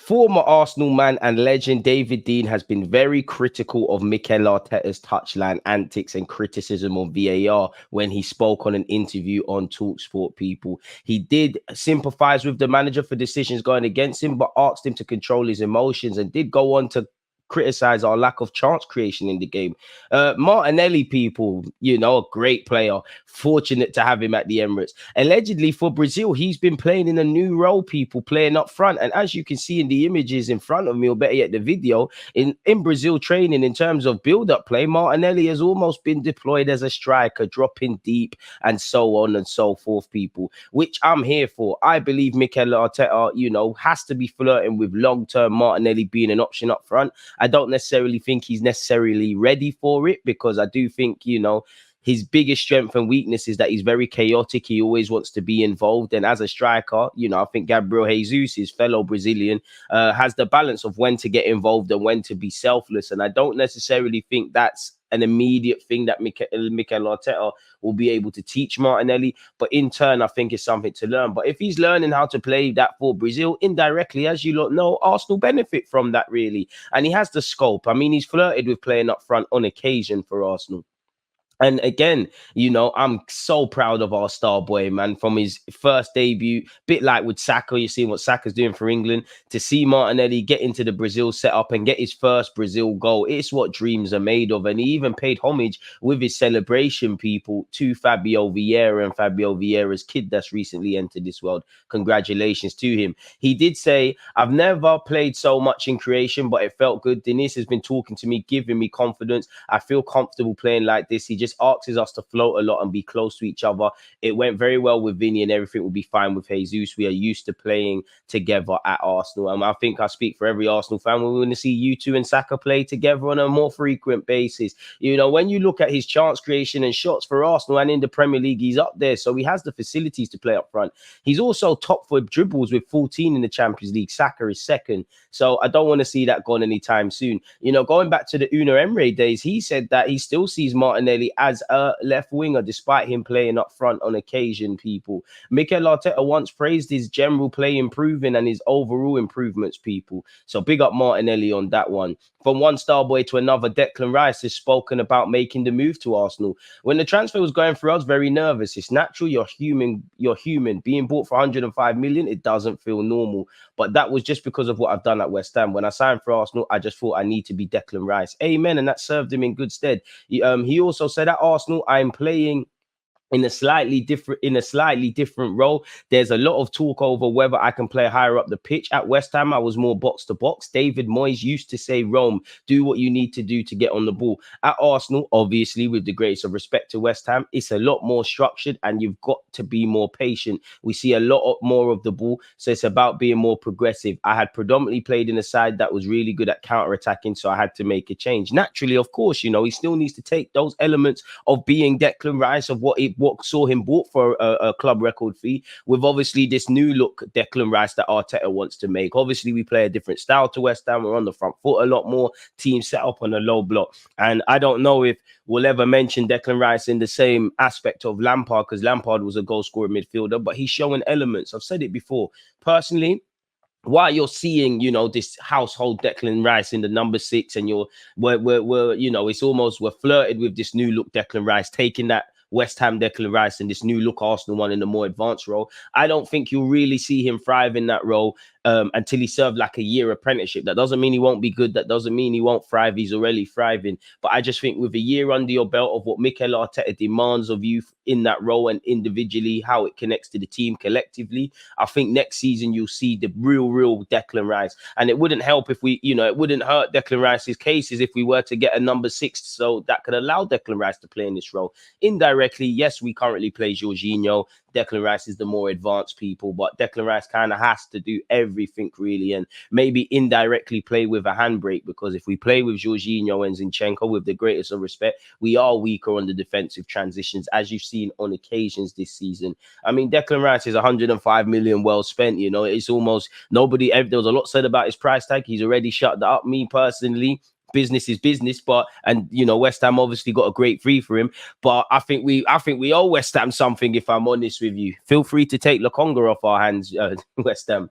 Former Arsenal man and legend David Dein has been very critical of Mikel Arteta's touchline antics and criticism of VAR when he spoke on an interview on TalkSport. People, he did sympathise with the manager for decisions going against him, but asked him to control his emotions and did go on to criticize our lack of chance creation in the game. Martinelli, people, a great player. Fortunate to have him at the Emirates. Allegedly for Brazil, he's been playing in a new role, people, playing up front. And as you can see in the images in front of me, or better yet, the video, in Brazil training, in terms of build-up play, Martinelli has almost been deployed as a striker, dropping deep and so on and so forth, people, which I'm here for. I believe Mikel Arteta, has to be flirting with long-term Martinelli being an option up front. I don't necessarily think he's necessarily ready for it, because I do think, his biggest strength and weakness is that he's very chaotic. He always wants to be involved. And as a striker, I think Gabriel Jesus, his fellow Brazilian, has the balance of when to get involved and when to be selfless. And I don't necessarily think that's an immediate thing that Mikel Arteta will be able to teach Martinelli. But in turn, I think it's something to learn. But if he's learning how to play that for Brazil, indirectly, as you lot know, Arsenal benefit from that, really. And he has the scope. I mean, he's flirted with playing up front on occasion for Arsenal. And again, I'm so proud of our star boy, man, from his first debut, bit like with Saka. You're seeing what Saka's doing for England. To see Martinelli get into the Brazil setup and get his first Brazil goal, it's what dreams are made of. And he even paid homage with his celebration, people, to Fabio Vieira and Fabio Vieira's kid that's recently entered this world. Congratulations to him. He did say, "I've never played so much in creation, but it felt good. Denise has been talking to me, giving me confidence. I feel comfortable playing like this." He just asks us to float a lot and be close to each other. It went very well with Vinny, and everything will be fine with Jesus. We are used to playing together at Arsenal. And I think I speak for every Arsenal fan. We want to see you two and Saka play together on a more frequent basis. When you look at his chance creation and shots for Arsenal and in the Premier League, he's up there. So he has the facilities to play up front. He's also top for dribbles with 14 in the Champions League. Saka is second. So I don't want to see that gone anytime soon. Going back to the Unai Emery days, he said that he still sees Martinelli as a left winger, despite him playing up front on occasion, people. Mikel Arteta once praised his general play improving and his overall improvements, people. So big up Martinelli on that one. From one star boy to another, Declan Rice has spoken about making the move to Arsenal. When the transfer was going through, I was very nervous. It's natural. You're human. Being bought for 105 million, it doesn't feel normal. But that was just because of what I've done at West Ham. When I signed for Arsenal, I just thought I need to be Declan Rice. Amen. And that served him in good stead. He also said at Arsenal, I'm playing in a slightly different role. There's a lot of talk over whether I can play higher up the pitch. At West Ham, I was more box to box. David Moyes used to say, "Rome, do what you need to do to get on the ball." At Arsenal, obviously, with the greatest of respect to West Ham, it's a lot more structured and you've got to be more patient. We see a lot more of the ball, so it's about being more progressive. I had predominantly played in a side that was really good at counter-attacking, so I had to make a change. Naturally, of course, he still needs to take those elements of being Declan Rice, of what saw him bought for a club record fee, with obviously this new look Declan Rice that Arteta wants to make. Obviously, we play a different style to West Ham. We're on the front foot a lot more, team set up on a low block. And I don't know if we'll ever mention Declan Rice in the same aspect of Lampard, because Lampard was a goal scorer midfielder, but he's showing elements. I've said it before. Personally, while you're seeing, this household Declan Rice in the number 6, and it's almost we're flirted with this new look Declan Rice, taking that West Ham Declan Rice and this new look Arsenal one in a more advanced role. I don't think you'll really see him thrive in that role until he served like a year apprenticeship. That doesn't mean he won't be good. That doesn't mean he won't thrive. He's already thriving. But I just think with a year under your belt of what Mikel Arteta demands of you in that role and individually, how it connects to the team collectively, I think next season you'll see the real Declan Rice. And it wouldn't help if it wouldn't hurt Declan Rice's cases if we were to get a number 6, so that could allow Declan Rice to play in this role. Indirectly, yes, we currently play Jorginho. Declan Rice is the more advanced people, but Declan Rice kind of has to do everything really, and maybe indirectly play with a handbrake, because if we play with Jorginho and Zinchenko, with the greatest of respect, we are weaker on the defensive transitions, as you've seen on occasions this season. I mean, Declan Rice is 105 million well spent. It's almost nobody. There was a lot said about his price tag. He's already shut that up. Me personally, business is business, and West Ham obviously got a great fee for him, but I think we owe West Ham something. If I'm honest with you, feel free to take Lokonga off our hands, West Ham.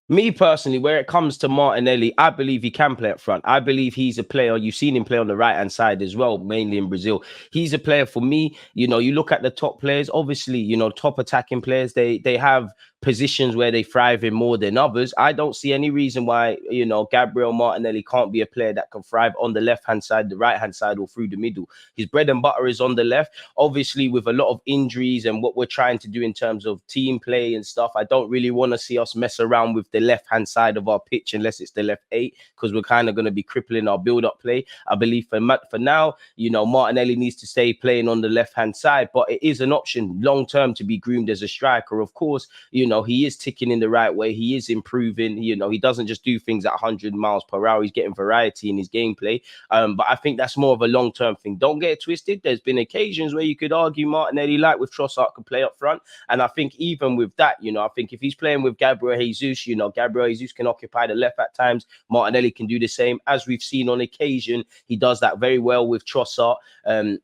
Me personally, where it comes to Martinelli, I believe he can play up front. I believe he's a player. You've seen him play on the right hand side as well, mainly in Brazil. He's a player for me. You know, you look at the top players, obviously, you know, top attacking players, they have positions where they thrive in more than others. I don't see any reason why, you know, Gabriel Martinelli can't be a player that can thrive on the left hand side, the right hand side, or through the middle. His bread and butter is on the left. Obviously, with a lot of injuries and what we're trying to do in terms of team play and stuff, I don't really want to see us mess around with the left hand side of our pitch unless it's the left eight, because we're kind of going to be crippling our build up play. I believe for now, you know, Martinelli needs to stay playing on the left hand side, but it is an option long term to be groomed as a striker. Of course, you know, he is ticking in the right way. He is improving. You know, he doesn't just do things at 100 miles per hour. He's getting variety in his gameplay. But I think that's more of a long term thing. Don't get it twisted. There's been occasions where you could argue Martinelli, like with Trossard, could play up front. And I think even with that, you know, I think if he's playing with Gabriel Jesus, you know, Gabriel Jesus can occupy the left at times. Martinelli can do the same. As we've seen on occasion, he does that very well with Trossard.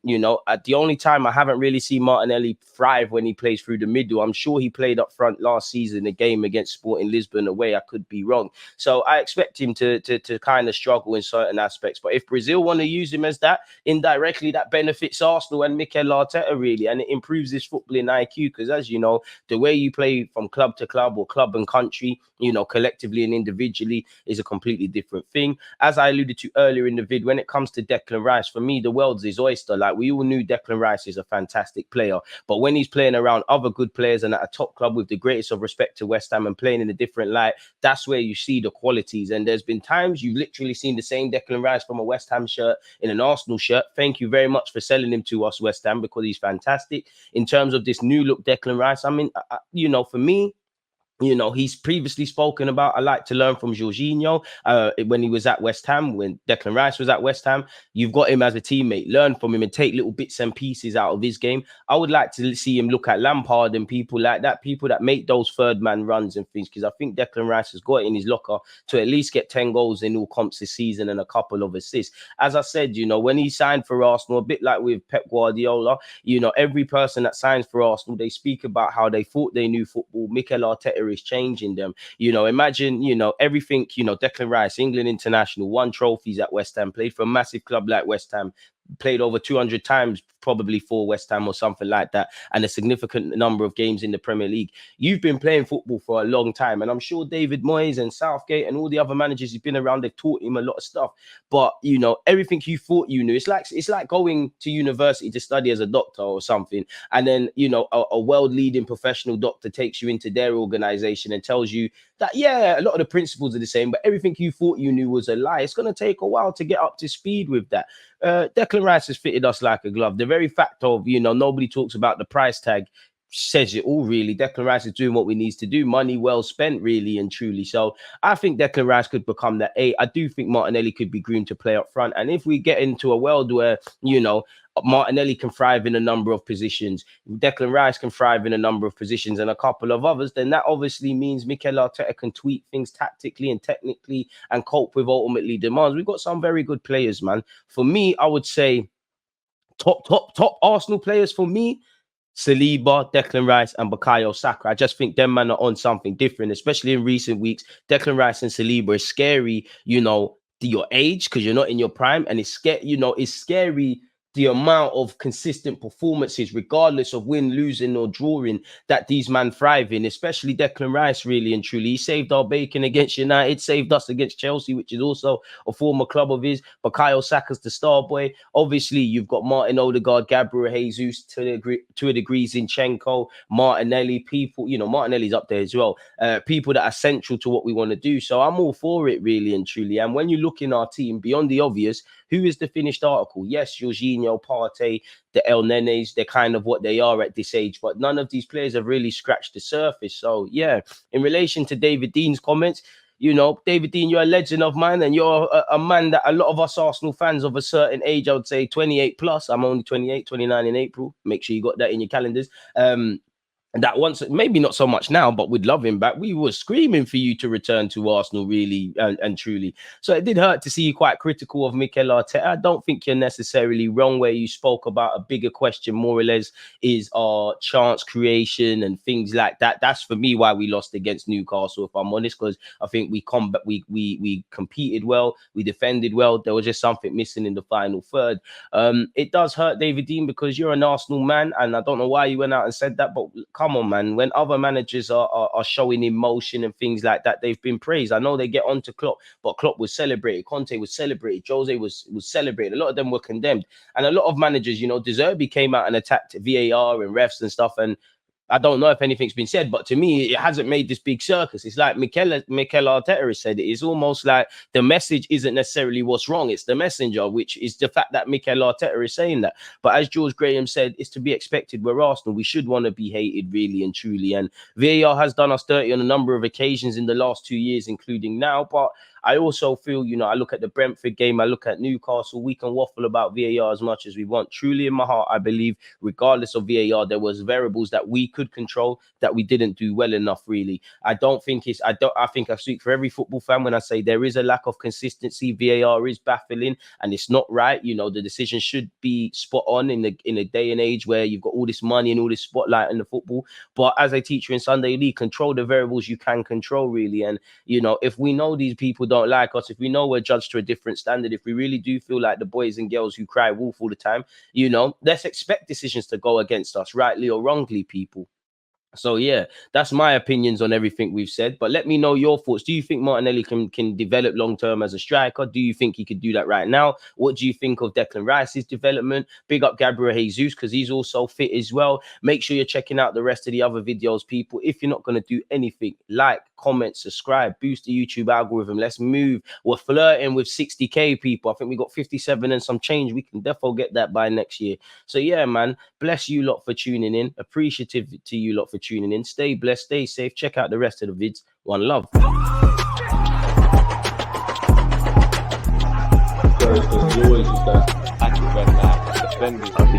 You know, at the only time I haven't really seen Martinelli thrive when he plays through the middle. I'm sure he played up front last season, a game against Sporting Lisbon away. I could be wrong. So I expect him to kind of struggle in certain aspects. But if Brazil want to use him as that, indirectly, that benefits Arsenal and Mikel Arteta, really, and it improves his footballing IQ. Because as you know, the way you play from club to club or club and country, you know, collectively and individually is a completely different thing. As I alluded to earlier in the vid, when it comes to Declan Rice, for me, the world's his oyster. Like, we all knew Declan Rice is a fantastic player, but when he's playing around other good players and at a top club, with the greatest of respect to West Ham, and playing in a different light, that's where you see the qualities. And there's been times you've literally seen the same Declan Rice from a West Ham shirt in an Arsenal shirt. Thank you very much for selling him to us, West Ham, because he's fantastic. In terms of this new look Declan Rice, I mean, you know, for me, you know, he's previously spoken about, I like to learn from Jorginho when he was at West Ham, when Declan Rice was at West Ham. You've got him as a teammate. Learn from him and take little bits and pieces out of his game. I would like to see him look at Lampard and people like that, people that make those third man runs and things, because I think Declan Rice has got it in his locker to at least get 10 goals in all comps this season and a couple of assists. As I said, you know, when he signed for Arsenal, a bit like with Pep Guardiola, you know, every person that signs for Arsenal, they speak about how they thought they knew football. Mikel Arteta is changing them. You know, imagine, you know, everything, you know, Declan Rice, England international, won trophies at West Ham, played for a massive club like West Ham, played over 200 times probably for West Ham or something like that, and a significant number of games in the Premier League. You've been playing football for a long time, and I'm sure David Moyes and Southgate and all the other managers who've been around, they've taught him a lot of stuff. But you know, everything you thought you knew, it's like going to university to study as a doctor or something, and then, you know, a world leading professional doctor takes you into their organization and tells you that, yeah, a lot of the principles are the same, but everything you thought you knew was a lie. It's going to take a while to get up to speed with that. Declan Rice has fitted us like a glove. The very fact of, you know, nobody talks about the price tag says it all, really. Declan Rice is doing what we need to do. Money well spent, really and truly. So I think Declan Rice could become that eight. I do think Martinelli could be groomed to play up front. And if we get into a world where, you know, Martinelli can thrive in a number of positions, Declan Rice can thrive in a number of positions, and a couple of others, then that obviously means Mikel Arteta can tweak things tactically and technically and cope with ultimately demands. We've got some very good players, man. For me, I would say top Arsenal players for me: Saliba, Declan Rice, and Bukayo Saka. I just think them man are on something different, especially in recent weeks. Declan Rice and Saliba is scary, you know, your age, because you're not in your prime, and it's scary the amount of consistent performances, regardless of win, losing, or drawing, that these men thrive in, especially Declan Rice, really and truly. He saved our bacon against United, saved us against Chelsea, which is also a former club of his. Bukayo Saka's the star boy. Obviously, you've got Martin Odegaard, Gabriel Jesus, to a degree, Zinchenko, Martinelli, people, you know, Martinelli's up there as well. People that are central to what we want to do. So I'm all for it, really and truly. And when you look in our team, beyond the obvious, who is the finished article? Yes, Jorginho, Partey, the El Nenes, they're kind of what they are at this age, but none of these players have really scratched the surface. So, yeah, in relation to David Dean's comments, you know, David Dean, you're a legend of mine, and you're a man that a lot of us Arsenal fans of a certain age, I would say 28 plus, I'm only 28, 29 in April. Make sure you got that in your calendars. that once, maybe not so much now, but we'd love him back. We were screaming for you to return to Arsenal, really and truly. So it did hurt to see you quite critical of Mikel Arteta. I don't think you're necessarily wrong where you spoke about a bigger question, more or less, is our chance creation and things like that. That's for me why we lost against Newcastle, if I'm honest, because I think we competed well, we defended well. There was just something missing in the final third. It does hurt, David Dean, because you're an Arsenal man, and I don't know why you went out and said that, but come on, man. When other managers are showing emotion and things like that, they've been praised. I know they get on to Klopp, but Klopp was celebrated, Conte was celebrated, Jose was celebrated. A lot of them were condemned, and a lot of managers, you know, De Zerbi came out and attacked VAR and refs and stuff, and I don't know if anything's been said, but to me, it hasn't made this big circus. It's like Mikel Arteta has said it. It's almost like the message isn't necessarily what's wrong. It's the messenger, which is the fact that Mikel Arteta is saying that. But as George Graham said, it's to be expected. We're Arsenal. We should want to be hated, really and truly. And VAR has done us dirty on a number of occasions in the last 2 years, including now. But I also feel, you know, I look at the Brentford game, I look at Newcastle, we can waffle about VAR as much as we want. Truly in my heart, I believe, regardless of VAR, there was variables that we could control that we didn't do well enough, really. I think I speak for every football fan when I say there is a lack of consistency. VAR is baffling and it's not right. You know, the decision should be spot on in a day and age where you've got all this money and all this spotlight in the football. But as a teacher in Sunday League, control the variables you can control, really. And, you know, if we know these people don't like us, if we know we're judged to a different standard, if we really do feel like the boys and girls who cry wolf all the time, you know, let's expect decisions to go against us, rightly or wrongly, people. So yeah, that's my opinions on everything we've said. But let me know your thoughts. Do you think Martinelli can develop long term as a striker? Do you think he could do that right now? What do you think of Declan Rice's development? Big up Gabriel Jesus, because he's also fit as well. Make sure you're checking out the rest of the other videos, people. If you're not going to do anything, like, comment, subscribe, boost the YouTube algorithm. Let's move. We're flirting with 60k, people. I think we got 57 and some change. We can definitely get that by next year. So yeah, man, bless you lot for tuning in. Appreciative to you lot for tuning in. Stay blessed, stay safe. Check out the rest of the vids. One love. Always just that active red man defending.